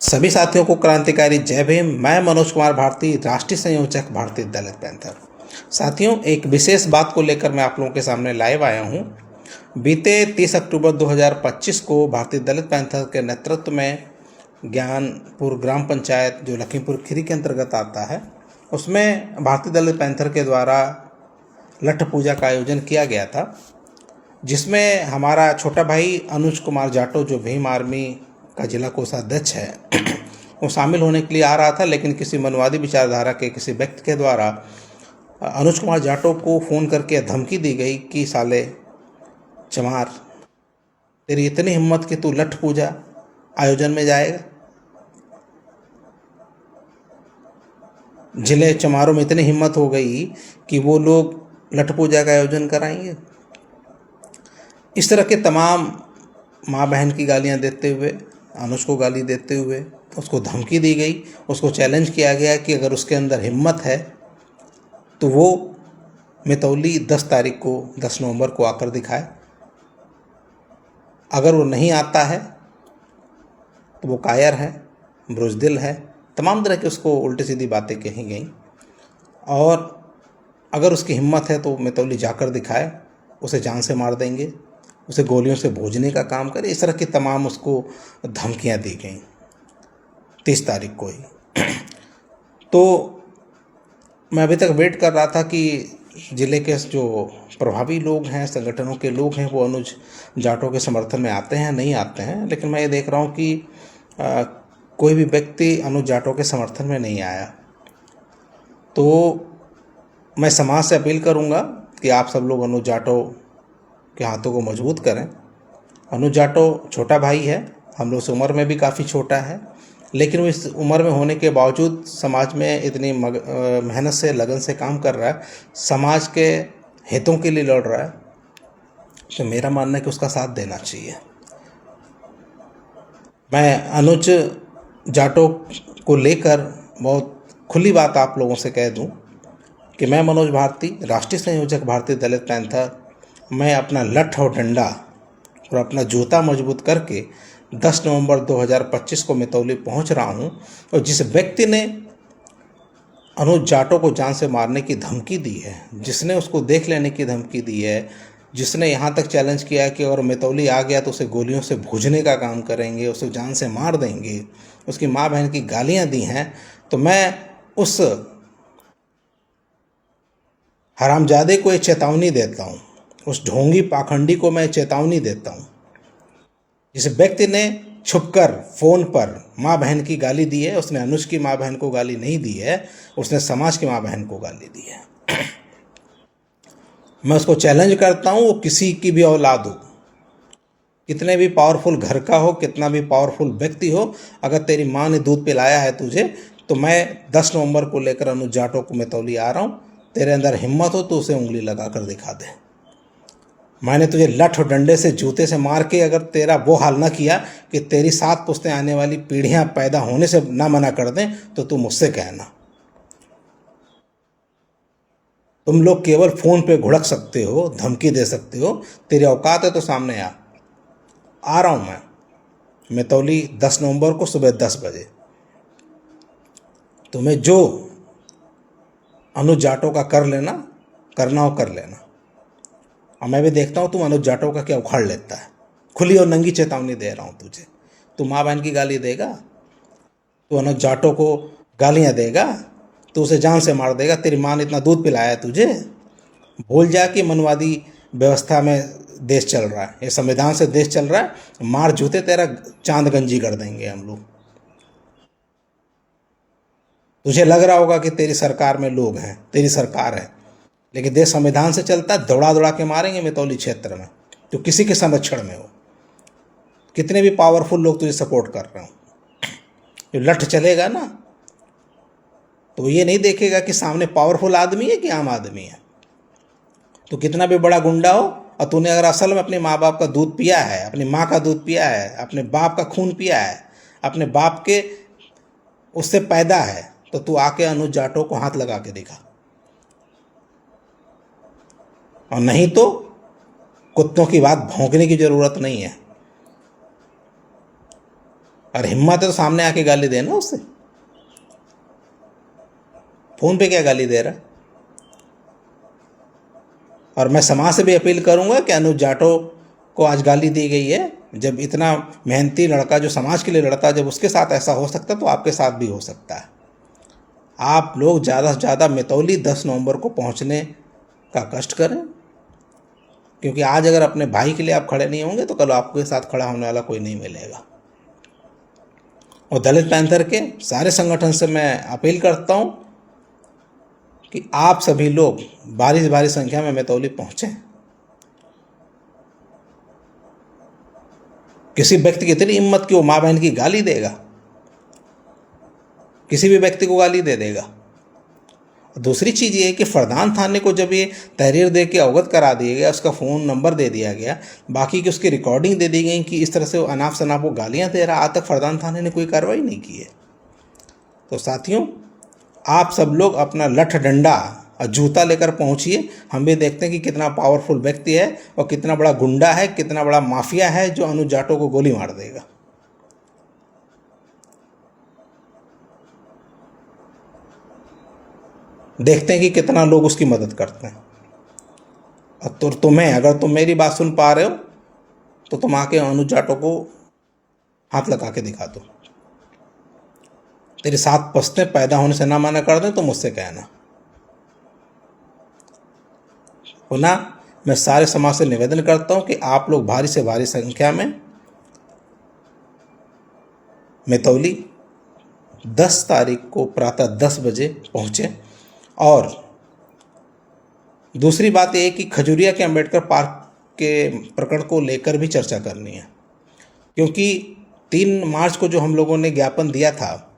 सभी साथियों को क्रांतिकारी जय भीम। मैं मनोज कुमार भारती, राष्ट्रीय संयोजक भारतीय दलित पैंथर। साथियों, एक विशेष बात को लेकर मैं आप लोगों के सामने लाइव आया हूं। बीते 30 अक्टूबर 2025 को भारतीय दलित पैंथर के नेतृत्व में ज्ञानपुर ग्राम पंचायत, जो लखीमपुर खीरी के अंतर्गत आता है, उसमें भारतीय दलित पैंथर के द्वारा लठ पूजा का आयोजन किया गया था, जिसमें हमारा छोटा भाई अनुज कुमार जाटो, जो भीम आर्मी का जिला कोषाध्यक्ष है, वो शामिल होने के लिए आ रहा था। लेकिन किसी मनवादी विचारधारा के किसी व्यक्ति के द्वारा अनुज कुमार जाटो को फ़ोन करके धमकी दी गई कि साले चमार, तेरी इतनी हिम्मत कि तू लठ पूजा आयोजन में जाएगा। जिले चमारों में इतनी हिम्मत हो गई कि वो लोग लठ पूजा का आयोजन कराएंगे। इस तरह के तमाम माँ बहन की गालियाँ देते हुए, अनुज को गाली देते हुए उसको धमकी दी गई। उसको चैलेंज किया गया कि अगर उसके अंदर हिम्मत है तो वो मितौली 10 तारीख को, 10 नवंबर को आकर दिखाए। अगर वो नहीं आता है तो वो कायर है, बुज़दिल है, तमाम तरह की उसको उल्टी सीधी बातें कही गई। और अगर उसकी हिम्मत है तो मितौली जाकर दिखाए, उसे जान से मार देंगे, उसे गोलियों से भूजने का काम करे। इस तरह की तमाम उसको धमकियां दी गई 30 तारीख को ही। तो मैं अभी तक वेट कर रहा था कि ज़िले के जो प्रभावी लोग हैं, संगठनों के लोग हैं, वो अनुज जाटो के समर्थन में आते हैं, नहीं आते हैं। लेकिन मैं ये देख रहा हूँ कि कोई भी व्यक्ति अनुज जाटो के समर्थन में नहीं आया। तो मैं समाज से अपील करूँगा कि आप सब लोग अनुज जाटो के हाथों को मजबूत करें। अनुज जाटो छोटा भाई है, हम लोग से उम्र में भी काफ़ी छोटा है, लेकिन वो इस उम्र में होने के बावजूद समाज में इतनी मेहनत से, लगन से काम कर रहा है, समाज के हितों के लिए लड़ रहा है। तो मेरा मानना है कि उसका साथ देना चाहिए। मैं अनुज जाटो को लेकर बहुत खुली बात आप लोगों से कह दूं कि मैं मनोज भारती, राष्ट्रीय संयोजक भारतीय दलित पैंथर, मैं अपना लठ और डंडा और अपना जूता मजबूत करके 10 नवंबर 2025 को मितौली पहुंच रहा हूं। और जिस व्यक्ति ने अनुज जाटो को जान से मारने की धमकी दी है, जिसने उसको देख लेने की धमकी दी है, जिसने यहाँ तक चैलेंज किया है कि अगर मितौली आ गया तो उसे गोलियों से भूजने का काम करेंगे, उसे जान से मार देंगे, उसकी माँ बहन की गालियाँ दी हैं, तो मैं उस हरामजादे को एक चेतावनी देता हूँ, उस ढोंगी पाखंडी को मैं चेतावनी देता हूँ। जिस व्यक्ति ने छुपकर फ़ोन पर माँ बहन की गाली दी है, उसने अनुज की माँ बहन को गाली नहीं दी है, उसने समाज की माँ बहन को गाली दी है। मैं उसको चैलेंज करता हूँ, वो किसी की भी औलाद हो, कितने भी पावरफुल घर का हो, कितना भी पावरफुल व्यक्ति हो, अगर तेरी माँ ने दूध पिलाया है तुझे, तो मैं 10 नवंबर को लेकर अनुज जाटो को मितौली आ रहा हूँ। तेरे अंदर हिम्मत हो तो उसे उंगली लगा कर दिखा दे। मैंने तुझे लठ और डंडे से, जूते से मार के अगर तेरा वो हाल ना किया कि तेरी 7 पुश्तें आने वाली पीढ़ियां पैदा होने से ना मना कर दें, तो तू मुझसे कहना। तुम लोग केवल फ़ोन पे घुड़क सकते हो, धमकी दे सकते हो, तेरी औकात है तो सामने आ रहा हूँ मैं मितौली 10 नवंबर को सुबह 10 बजे। तुम्हें जो अनुज जाटो का कर लेना, करना हो कर लेना। और मैं भी देखता हूँ तुम अनुज जाटो का क्या उखाड़ लेता है। खुली और नंगी चेतावनी दे रहा हूँ तुझे। तू माँ बहन की गाली देगा, तू अनुज जाटो को गालियाँ देगा, तो उसे जान से मार देगा। तेरी माँ ने इतना दूध पिलाया है तुझे। भूल जा कि मनवादी व्यवस्था में देश चल रहा है, ये संविधान से देश चल रहा है। मार जूते तेरा चांद गंजी कर देंगे हम लोग। तुझे लग रहा होगा कि तेरी सरकार में लोग हैं, तेरी सरकार है, लेकिन देश संविधान से चलता है। दौड़ा दौड़ा के मारेंगे मितौली क्षेत्र में, तो किसी के संरक्षण में हो। कितने भी पावरफुल लोग तुझे सपोर्ट कर रहे हो, जो लठ चलेगा ना, तो ये नहीं देखेगा कि सामने पावरफुल आदमी है कि आम आदमी है। तो कितना भी बड़ा गुंडा हो, और तूने अगर असल में अपने माँ बाप का दूध पिया है, अपनी माँ का दूध पिया है, अपने बाप का खून पिया है, अपने बाप के उससे पैदा है, तो तू आके अनुज जाटो को हाथ लगा के दिखा। और नहीं तो कुत्तों की बात भौंकने की जरूरत नहीं है। और हिम्मत है तो सामने आके गाली देना उससे, फ़ोन पे क्या गाली दे रहा है। और मैं समाज से भी अपील करूंगा कि अनुज जाटव को आज गाली दी गई है। जब इतना मेहनती लड़का जो समाज के लिए लड़ता, जब उसके साथ ऐसा हो सकता तो आपके साथ भी हो सकता है। आप लोग ज़्यादा से ज़्यादा मितौली 10 नवंबर को पहुंचने का कष्ट करें, क्योंकि आज अगर अपने भाई के लिए आप खड़े नहीं होंगे तो कल आपके साथ खड़ा होने वाला कोई नहीं मिलेगा। और दलित पैंथर के सारे संगठन से मैं अपील करता हूं कि आप सभी लोग भारी संख्या में मितौली पहुंचें। किसी व्यक्ति की इतनी हिम्मत कि वो माँ बहन की गाली देगा, किसी भी व्यक्ति को गाली दे देगा। दूसरी चीज़ ये है कि फरदान थाने को जब ये तहरीर दे के अवगत करा दिया गया, उसका फ़ोन नंबर दे दिया गया, बाकी की उसकी रिकॉर्डिंग दे दी गई कि इस तरह से वो अनाप शनाप वो गालियाँ दे रहा, आज तक फरदान थाने ने कोई कार्रवाई नहीं की है। तो साथियों, आप सब लोग अपना लठ डंडा और जूता लेकर पहुंचिए। हम भी देखते हैं कि कितना पावरफुल व्यक्ति है और कितना बड़ा गुंडा है, कितना बड़ा माफिया है जो अनुज जाटव को गोली मार देगा। देखते हैं कि कितना लोग उसकी मदद करते हैं। और तो तुम्हें, अगर तुम मेरी बात सुन पा रहे हो तो तुम आके अनुज जाटव को हाथ लगा के दिखा दो। तेरे 7 पश्ते पैदा होने से ना मना कर दें तो मुझसे कहना। पुनः मैं सारे समाज से निवेदन करता हूं कि आप लोग भारी से भारी संख्या में मितौली 10 तारीख को प्रातः 10 बजे पहुंचे। और दूसरी बात यह है कि खजुरिया के अंबेडकर पार्क के प्रकरण को लेकर भी चर्चा करनी है, क्योंकि 3 मार्च को जो हम लोगों ने ज्ञापन दिया था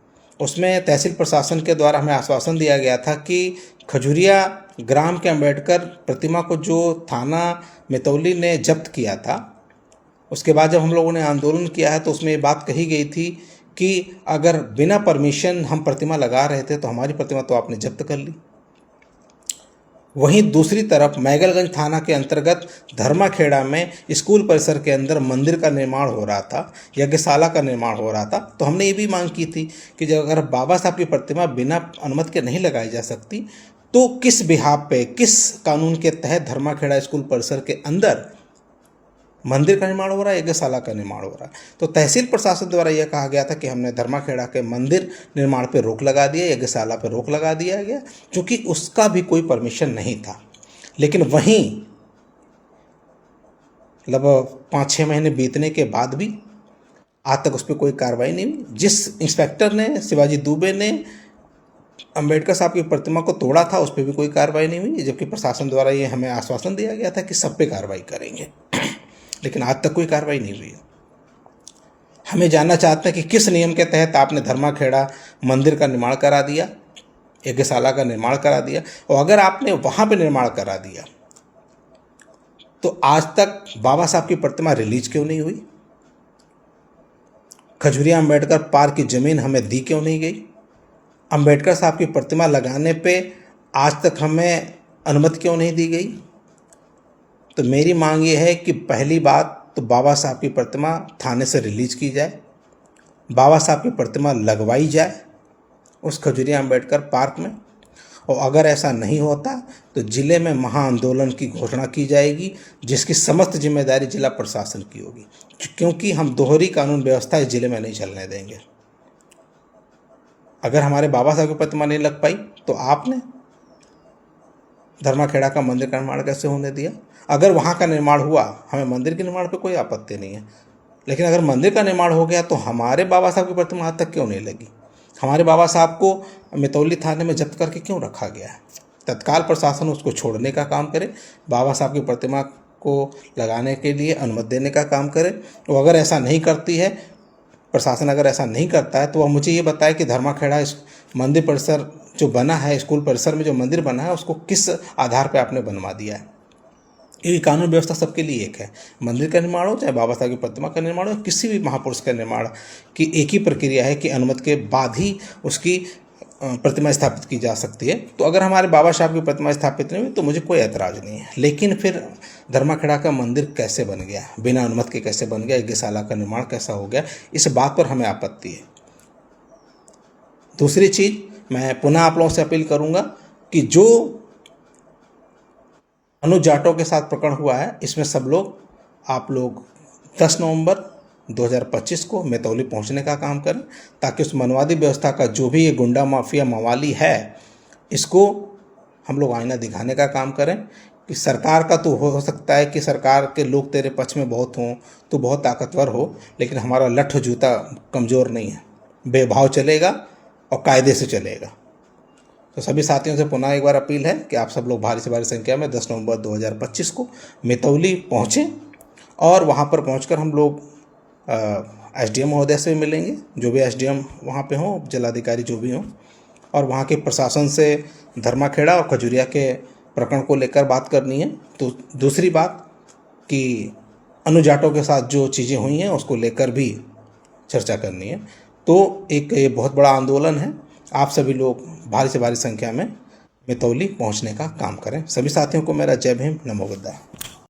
उसमें तहसील प्रशासन के द्वारा हमें आश्वासन दिया गया था कि खजुरिया ग्राम के अंबेडकर प्रतिमा को जो थाना मितौली ने जब्त किया था, उसके बाद जब हम लोगों ने आंदोलन किया है तो उसमें ये बात कही गई थी कि अगर बिना परमिशन हम प्रतिमा लगा रहे थे तो हमारी प्रतिमा तो आपने जब्त कर ली। वहीं दूसरी तरफ मैगलगंज थाना के अंतर्गत धर्माखेड़ा में स्कूल परिसर के अंदर मंदिर का निर्माण हो रहा था, यज्ञशाला का निर्माण हो रहा था। तो हमने ये भी मांग की थी कि जब अगर बाबा साहब की प्रतिमा बिना अनुमति के नहीं लगाई जा सकती तो किस बिहाफ पे, किस कानून के तहत धर्माखेड़ा स्कूल परिसर के अंदर मंदिर का निर्माण हो रहा है, यज्ञशाला का निर्माण हो रहा है। तो तहसील प्रशासन द्वारा यह कहा गया था कि हमने धर्माखेड़ा के मंदिर निर्माण पर रोक लगा दिया, यज्ञशाला पर रोक लगा दिया गया, क्योंकि उसका भी कोई परमिशन नहीं था। लेकिन वहीं लगभग 5-6 महीने बीतने के बाद भी आज तक उस पर कोई कार्रवाई नहीं हुई। जिस इंस्पेक्टर ने, शिवाजी दुबे ने अंबेडकर साहब की प्रतिमा को तोड़ा था, उस पर भी कोई कार्रवाई नहीं हुई, जबकि प्रशासन द्वारा ये हमें आश्वासन दिया गया था कि सब पे कार्रवाई करेंगे। लेकिन आज तक कोई कार्रवाई नहीं हुई। हमें जानना चाहते हैं कि किस नियम के तहत आपने धर्माखेड़ा मंदिर का निर्माण करा दिया, यज्ञशाला का निर्माण करा दिया, और अगर आपने वहाँ पे निर्माण करा दिया तो आज तक बाबा साहब की प्रतिमा रिलीज क्यों नहीं हुई? खजुरिया अंबेडकर पार्क की ज़मीन हमें दी क्यों नहीं गई? अंबेडकर साहब की प्रतिमा लगाने पे आज तक हमें अनुमति क्यों नहीं दी गई? तो मेरी मांग ये है कि पहली बात तो बाबा साहब की प्रतिमा थाने से रिलीज की जाए, बाबा साहब की प्रतिमा लगवाई जाए उस खजुरिया अंबेडकर पार्क में, और अगर ऐसा नहीं होता तो जिले में महाआंदोलन की घोषणा की जाएगी, जिसकी समस्त जिम्मेदारी जिला प्रशासन की होगी, क्योंकि हम दोहरी कानून व्यवस्था इस जिले में नहीं चलने देंगे। अगर हमारे बाबा साहब की प्रतिमा नहीं लग पाई तो आपने धर्माखेड़ा का मंदिर का निर्माण कैसे होने दिया? अगर वहाँ का निर्माण हुआ, हमें मंदिर के निर्माण पे कोई आपत्ति नहीं है, लेकिन अगर मंदिर का निर्माण हो गया तो हमारे बाबा साहब की प्रतिमा आज तक क्यों नहीं लगी? हमारे बाबा साहब को मितौली थाने में जब्त करके क्यों रखा गया है? तत्काल प्रशासन उसको छोड़ने का काम करे, बाबा साहब की प्रतिमा को लगाने के लिए अनुमति देने का काम करे। तो अगर ऐसा नहीं करती है प्रशासन, अगर ऐसा नहीं करता है तो वह मुझे ये बताए कि धर्माखेड़ा इस मंदिर परिसर जो बना है, स्कूल परिसर में जो मंदिर बना है, उसको किस आधार पर आपने बनवा दिया है। ये कानून व्यवस्था सबके लिए एक है, मंदिर का निर्माण हो चाहे बाबा साहब की प्रतिमा का निर्माण हो, किसी भी महापुरुष का निर्माण की एक ही प्रक्रिया है कि अनुमति के बाद ही उसकी प्रतिमा स्थापित की जा सकती है। तो अगर हमारे बाबा साहब की प्रतिमा स्थापित नहीं हुई तो मुझे कोई ऐतराज़ नहीं है। लेकिन फिर धर्माखेड़ा का मंदिर कैसे बन गया, बिना अनुमति के कैसे बन गया, यज्ञशाला का निर्माण कैसा हो गया, इस बात पर हमें आपत्ति है। दूसरी चीज़, मैं पुनः आप लोगों से अपील करूंगा कि जो अनुज जाटों के साथ प्रकरण हुआ है, इसमें सब लोग, आप लोग 10 नवंबर 2025 को मेतौली पहुंचने का काम करें, ताकि उस मनवादी व्यवस्था का जो भी ये गुंडा माफिया मवाली है, इसको हम लोग आईना दिखाने का काम करें। कि सरकार का तो हो सकता है कि सरकार के लोग तेरे पक्ष में बहुत हों, तो बहुत ताकतवर हो, लेकिन हमारा लठ जूता कमज़ोर नहीं है, बेभाव चलेगा और कायदे से चलेगा। तो सभी साथियों से पुनः एक बार अपील है कि आप सब लोग भारी से भारी संख्या में 10 नवंबर 2025 को मेतौली पहुँचें और वहाँ पर पहुँचकर हम लोग एसडीएम महोदय से मिलेंगे, जो भी एसडीएम वहाँ पे हों, जिलाधिकारी जो भी हों, और वहाँ के प्रशासन से धर्माखेड़ा और खजुरिया के प्रकरण को लेकर बात करनी है। तो दूसरी बात कि अनुज जाटों के साथ जो चीज़ें हुई हैं उसको लेकर भी चर्चा करनी है। तो एक ये बहुत बड़ा आंदोलन है, आप सभी लोग भारी से भारी संख्या में मेतौली पहुँचने का काम करें। सभी साथियों को मेरा जय भीम, नमो बुद्धाय।